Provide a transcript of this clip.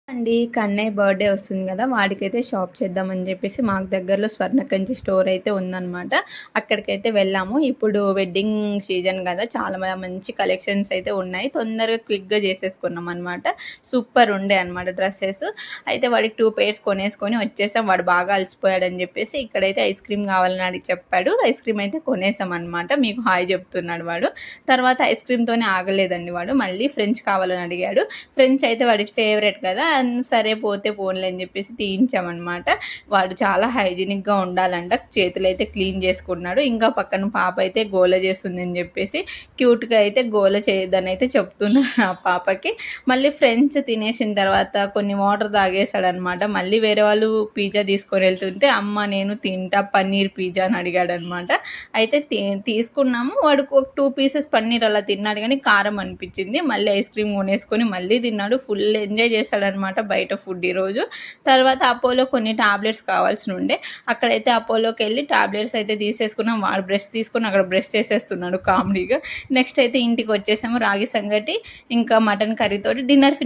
అండి కన్నయ్య బర్త్డే వస్తుంది కదా, వాడికైతే షాప్ చేద్దామని చెప్పేసి మాకు దగ్గరలో స్వర్ణకంచి స్టోర్ అయితే ఉందన్నమాట. అక్కడికైతే వెళ్ళాము. ఇప్పుడు వెడ్డింగ్ సీజన్ కదా, చాలా మంచి కలెక్షన్స్ అయితే ఉన్నాయి. తొందరగా క్విక్గా చేసేసుకున్నాం అనమాట. సూపర్ ఉండే అనమాట డ్రెస్సెస్. అయితే వాడికి 2 పేర్స్ కొనేసుకొని వచ్చేసాం. వాడు బాగా అలసిపోయాడని చెప్పేసి ఇక్కడైతే ఐస్ క్రీమ్ కావాలని అడిగి చెప్పాడు. ఐస్ క్రీమ్ అయితే కొనేసాం అనమాట. మీకు హాయ్ చెప్తున్నాడు వాడు. తర్వాత ఐస్ క్రీమ్తోనే ఆగలేదండి వాడు, మళ్ళీ ఫ్రెంచ్ కావాలని అడిగాడు. ఫ్రెంచ్ అయితే వాడి ఫేవరెట్ కదా, సరే పోతే పోన్లే అని చెప్పేసి తీయించామన్నమాట. వాడు చాలా హైజీనిక్గా ఉండాలంట, చేతులు అయితే క్లీన్ చేసుకున్నాడు. ఇంకా పక్కన పాప అయితే గోల చేస్తుంది అని చెప్పేసి క్యూట్గా అయితే గోల చేయొద్దని అయితే చెప్తున్నాను ఆ పాపకి. మళ్ళీ ఫ్రెంచ్ తినేసిన తర్వాత కొన్ని వాటర్ తాగేశాడనమాట. మళ్ళీ వేరే వాళ్ళు పిజ్జా తీసుకొని వెళ్తుంటే అమ్మ నేను తింటా పన్నీర్ పిజ్జా అని అడిగాడనమాట. అయితే తీసుకున్నాము. వాడికి ఒక 2 పీసెస్ పన్నీర్ అలా తిన్నాడు కానీ కారం అనిపించింది. మళ్ళీ ఐస్ క్రీమ్ కొనేసుకొని మళ్ళీ తిన్నాడు. ఫుల్ ఎంజాయ్ చేస్తాడనమాట బయట ఫుడ్ ఈరోజు. తర్వాత అపోలో కొన్ని టాబ్లెట్స్ కావాల్సి ఉండే, అక్కడైతే అపోలోకి వెళ్ళి టాబ్లెట్స్ అయితే తీసేసుకున్నాం. వాడు బ్రష్ తీసుకుని అక్కడ బ్రష్ చేసేస్తున్నాడు కామెడీగా. నెక్స్ట్ అయితే ఇంటికి వచ్చేసాము. రాగి సంగటి ఇంకా మటన్ కర్రీతోటి డిన్నర్ ఫినిష్